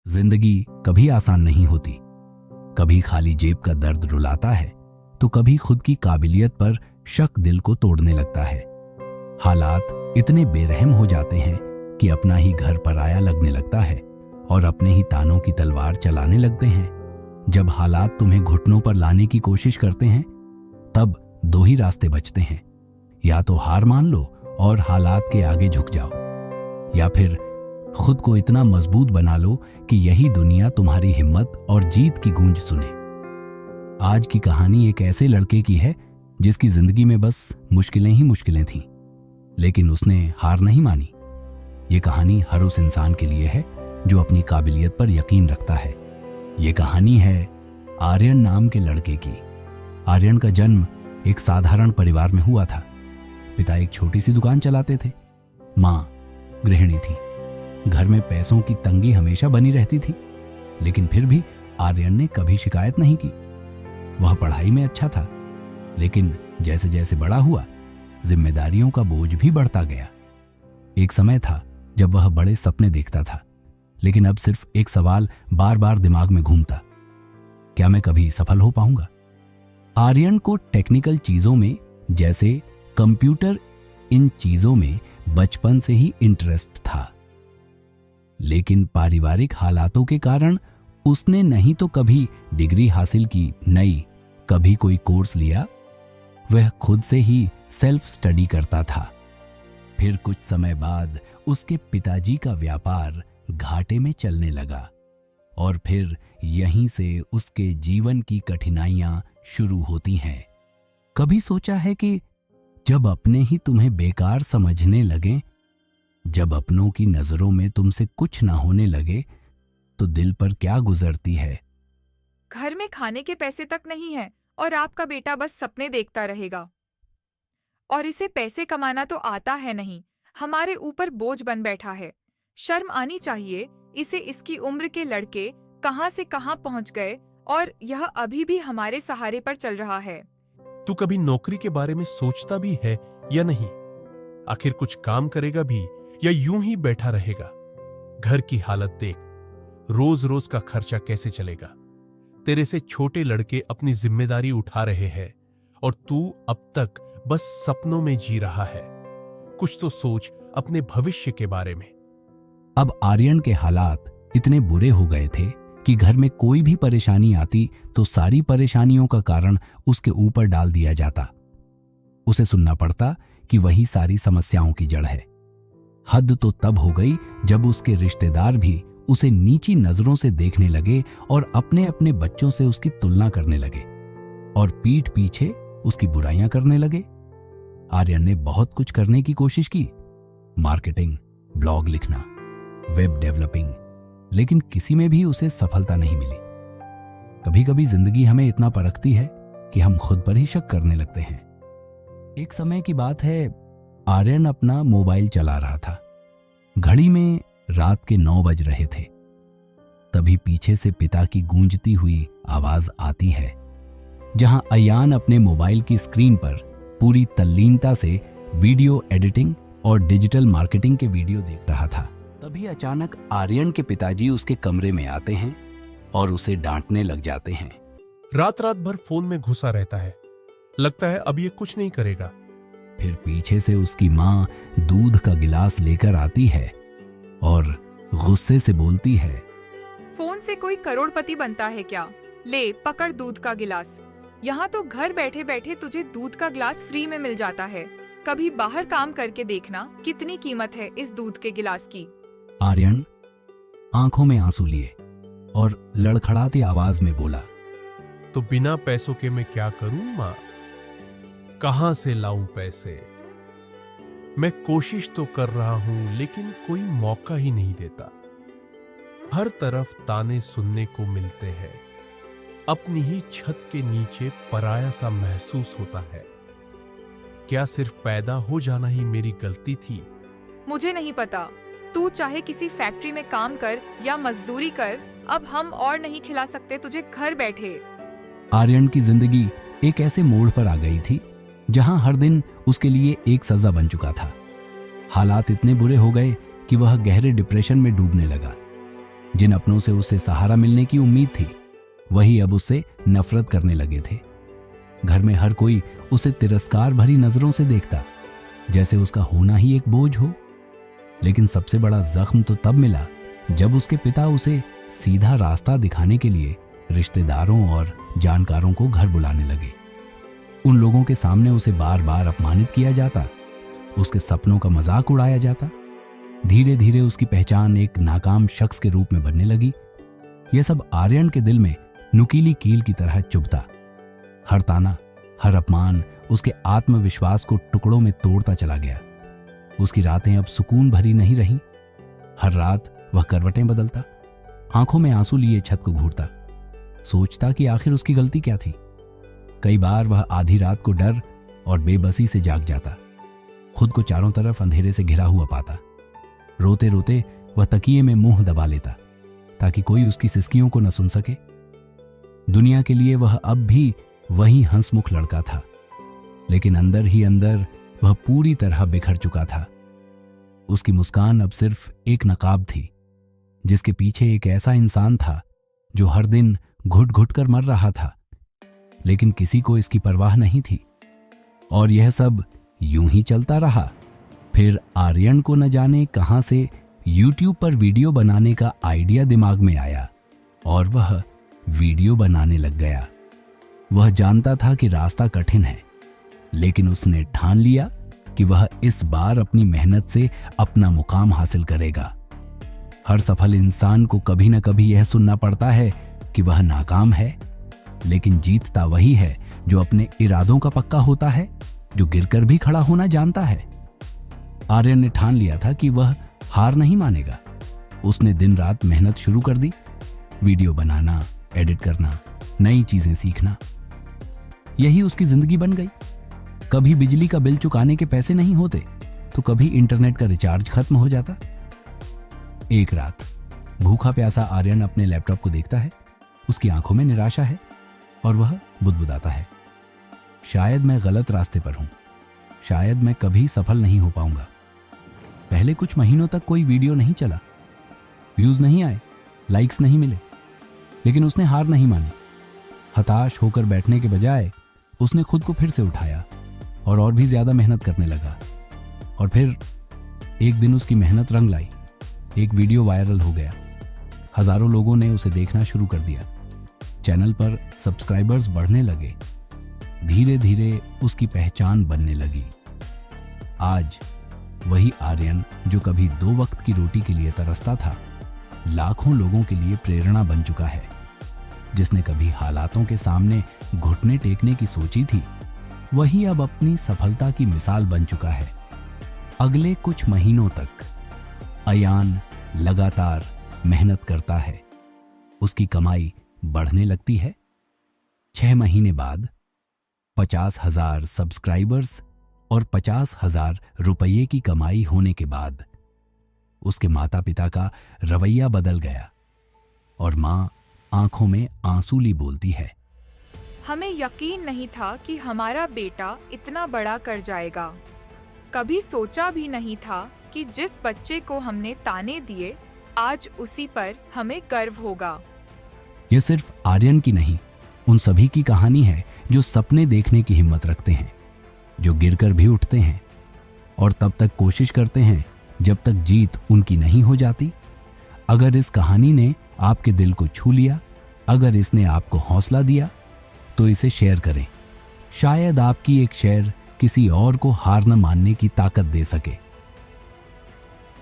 जिंदगी कभी आसान नहीं होती। कभी खाली जेब का दर्द रुलाता है तो कभी खुद की काबिलियत पर शक दिल को तोड़ने लगता है। हालात इतने बेरहम हो जाते हैं कि अपना ही घर पराया लगने लगता है और अपने ही तानों की तलवार चलाने लगते हैं। जब हालात तुम्हें घुटनों पर लाने की कोशिश करते हैं तब दो ही रास्ते बचते हैं, या तो हार मान लो और हालात के आगे झुक जाओ, या फिर खुद को इतना मजबूत बना लो कि यही दुनिया तुम्हारी हिम्मत और जीत की गूंज सुने। आज की कहानी एक ऐसे लड़के की है जिसकी जिंदगी में बस मुश्किलें ही मुश्किलें थीं, लेकिन उसने हार नहीं मानी। ये कहानी हर उस इंसान के लिए है जो अपनी काबिलियत पर यकीन रखता है। ये कहानी है आर्यन नाम के लड़के की। आर्यन का जन्म एक साधारण परिवार में हुआ था। पिता एक छोटी सी दुकान चलाते थे, माँ गृहिणी थी। घर में पैसों की तंगी हमेशा बनी रहती थी, लेकिन फिर भी आर्यन ने कभी शिकायत नहीं की। वह पढ़ाई में अच्छा था, लेकिन जैसे जैसे बड़ा हुआ जिम्मेदारियों का बोझ भी बढ़ता गया। एक समय था जब वह बड़े सपने देखता था, लेकिन अब सिर्फ एक सवाल बार बार दिमाग में घूमता, क्या मैं कभी सफल हो पाऊंगा? आर्यन को टेक्निकल चीजों में जैसे कंप्यूटर, इन चीजों में बचपन से ही इंटरेस्ट था, लेकिन पारिवारिक हालातों के कारण उसने नहीं तो कभी डिग्री हासिल की, नई कभी कोई कोर्स लिया। वह खुद से ही सेल्फ स्टडी करता था। फिर कुछ समय बाद उसके पिताजी का व्यापार घाटे में चलने लगा और फिर यहीं से उसके जीवन की कठिनाइयां शुरू होती हैं। कभी सोचा है कि जब अपने ही तुम्हें बेकार समझने लगे, जब अपनों की नजरों में तुमसे कुछ ना होने लगे, तो दिल पर क्या गुजरती है? घर में खाने के पैसे तक नहीं है और आपका बेटा बस सपने देखता रहेगा। और इसे पैसे कमाना तो आता है नहीं, हमारे ऊपर बोझ बन बैठा है। शर्म आनी चाहिए इसे। इसकी उम्र के लड़के कहां से कहां पहुंच गए और यह अभी भी हमारे सहारे पर चल रहा है। तू कभी नौकरी के बारे में सोचता भी है या नहीं? आखिर कुछ काम करेगा भी या यूं ही बैठा रहेगा? घर की हालत देख, रोज रोज का खर्चा कैसे चलेगा? तेरे से छोटे लड़के अपनी जिम्मेदारी उठा रहे हैं और तू अब तक बस सपनों में जी रहा है। कुछ तो सोच अपने भविष्य के बारे में। अब आर्यन के हालात इतने बुरे हो गए थे कि घर में कोई भी परेशानी आती तो सारी परेशानियों का कारण उसके ऊपर डाल दिया जाता। उसे सुनना पड़ता कि वही सारी समस्याओं की जड़ है। हद तो तब हो गई जब उसके रिश्तेदार भी उसे नीची नजरों से देखने लगे और अपने अपने बच्चों से उसकी तुलना करने लगे और पीठ पीछे उसकी बुराइयां करने लगे। आर्यन ने बहुत कुछ करने की कोशिश की, मार्केटिंग, ब्लॉग लिखना, वेब डेवलपिंग, लेकिन किसी में भी उसे सफलता नहीं मिली। कभी कभी जिंदगी हमें इतना परखती है कि हम खुद पर ही शक करने लगते हैं। एक समय की बात है, आर्यन अपना मोबाइल चला रहा था। घड़ी में रात के 9 बज रहे थे। तभी पीछे से पिता की गूंजती हुई आवाज आती है, जहां अयान अपने मोबाइल की स्क्रीन पर पूरी तल्लीनता से वीडियो एडिटिंग और डिजिटल मार्केटिंग के वीडियो देख रहा था। तभी अचानक आर्यन के पिताजी उसके कमरे में आते हैं और उसे डांटने लग जाते हैं। रात रात भर फोन में घुसा रहता है, लगता है अब ये कुछ नहीं करेगा। फिर पीछे से उसकी माँ दूध का गिलास लेकर आती है और गुस्से से बोलती है, फोन से कोई करोड़पति बनता है क्या? ले पकड़ दूध का गिलास। यहाँ तो घर बैठे बैठे तुझे दूध का गिलास फ्री में मिल जाता है। कभी बाहर काम करके देखना कितनी कीमत है इस दूध के गिलास की। आर्यन आंखों में आंसू लिए और लड़खड़ाती आवाज में बोला, तो बिना पैसों के मैं क्या करूं मां? कहां से लाऊं पैसे? मैं कोशिश तो कर रहा हूं, लेकिन कोई मौका ही नहीं देता। हर तरफ ताने सुनने को मिलते हैं। अपनी ही छत के नीचे पराया सा महसूस होता है। क्या सिर्फ पैदा हो जाना ही मेरी गलती थी? मुझे नहीं पता, तू चाहे किसी फैक्ट्री में काम कर या मजदूरी कर, अब हम और नहीं खिला सकते तुझे घर बैठे। आर्यन की जिंदगी एक ऐसे मोड़ पर आ गई थी जहां हर दिन उसके लिए एक सजा बन चुका था। हालात इतने बुरे हो गए कि वह गहरे डिप्रेशन में डूबने लगा। जिन अपनों से उसे सहारा मिलने की उम्मीद थी, वही अब उससे नफरत करने लगे थे। घर में हर कोई उसे तिरस्कार भरी नजरों से देखता, जैसे उसका होना ही एक बोझ हो। लेकिन सबसे बड़ा जख्म तो तब मिला जब उसके पिता उसे सीधा रास्ता दिखाने के लिए रिश्तेदारों और जानकारों को घर बुलाने लगे। उन लोगों के सामने उसे बार बार अपमानित किया जाता, उसके सपनों का मजाक उड़ाया जाता। धीरे धीरे उसकी पहचान एक नाकाम शख्स के रूप में बनने लगी। यह सब आर्यन के दिल में नुकीली कील की तरह चुभता। हर ताना, हर अपमान उसके आत्मविश्वास को टुकड़ों में तोड़ता चला गया। उसकी रातें अब सुकून भरी नहीं रहीं। हर रात वह करवटें बदलता, आंखों में आंसू लिए छत को घूरता, सोचता कि आखिर उसकी गलती क्या थी। कई बार वह आधी रात को डर और बेबसी से जाग जाता, खुद को चारों तरफ अंधेरे से घिरा हुआ पाता। रोते रोते वह तकिए में मुंह दबा लेता ताकि कोई उसकी सिसकियों को न सुन सके। दुनिया के लिए वह अब भी वही हंसमुख लड़का था, लेकिन अंदर ही अंदर वह पूरी तरह बिखर चुका था। उसकी मुस्कान अब सिर्फ एक नकाब थी, जिसके पीछे एक ऐसा इंसान था जो हर दिन घुट घुट कर मर रहा था, लेकिन किसी को इसकी परवाह नहीं थी। और यह सब यूं ही चलता रहा। फिर आर्यन को न जाने कहां से YouTube पर वीडियो बनाने का आइडिया दिमाग में आया और वह वीडियो बनाने लग गया। वह जानता था कि रास्ता कठिन है, लेकिन उसने ठान लिया कि वह इस बार अपनी मेहनत से अपना मुकाम हासिल करेगा। हर सफल इंसान को कभी न कभी यह सुनना पड़ता है कि वह नाकाम है, लेकिन जीतता वही है जो अपने इरादों का पक्का होता है, जो गिरकर भी खड़ा होना जानता है। आर्यन ने ठान लिया था कि वह हार नहीं मानेगा। उसने दिन रात मेहनत शुरू कर दी, वीडियो बनाना, एडिट करना, नई चीजें सीखना। यही उसकी जिंदगी बन गई। कभी बिजली का बिल चुकाने के पैसे नहीं होते, तो कभी इंटरनेट का रिचार्ज खत्म हो जाता। एक रात भूखा प्यासा आर्यन अपने लैपटॉप को देखता है। उसकी आंखों में निराशा है और वह बुदबुदाता है, शायद मैं गलत रास्ते पर हूं, शायद मैं कभी सफल नहीं हो पाऊंगा। पहले कुछ महीनों तक कोई वीडियो नहीं चला, व्यूज नहीं आए, लाइक्स नहीं मिले, लेकिन उसने हार नहीं मानी। हताश होकर बैठने के बजाय उसने खुद को फिर से उठाया और भी ज्यादा मेहनत करने लगा। और फिर एक दिन उसकी मेहनत रंग लाई। एक वीडियो वायरल हो गया, हजारों लोगों ने उसे देखना शुरू कर दिया। चैनल पर सब्सक्राइबर्स बढ़ने लगे। धीरे धीरे उसकी पहचान बनने लगी। आज वही आर्यन जो कभी 2 वक्त की रोटी के लिए तरसता था, लाखों लोगों के लिए प्रेरणा बन चुका है। जिसने कभी हालातों के सामने घुटने टेकने की सोची थी, वही अब अपनी सफलता की मिसाल बन चुका है। अगले कुछ महीनों तक अयान लगातार मेहनत करता है। उसकी कमाई बढ़ने लगती है। 6 महीने बाद 50,000 सब्सक्राइबर्स और 50,000 रुपये की कमाई होने के बाद उसके माता पिता का रवैया बदल गया और मां आंखों में आंसू ली बोलती है, हमें यकीन नहीं था कि हमारा बेटा इतना बड़ा कर जाएगा। कभी सोचा भी नहीं था कि जिस बच्चे को हमने ताने दिए, आज उसी पर हमें गर्व होगा। यह सिर्फ आर्यन की नहीं, उन सभी की कहानी है जो सपने देखने की हिम्मत रखते हैं, जो गिरकर भी उठते हैं और तब तक कोशिश करते हैं जब तक जीत उनकी नहीं हो जाती। अगर इस कहानी ने आपके दिल को छू लिया, अगर इसने आपको हौसला दिया, तो इसे शेयर करें। शायद आपकी एक शेयर किसी और को हार न मानने की ताकत दे सके।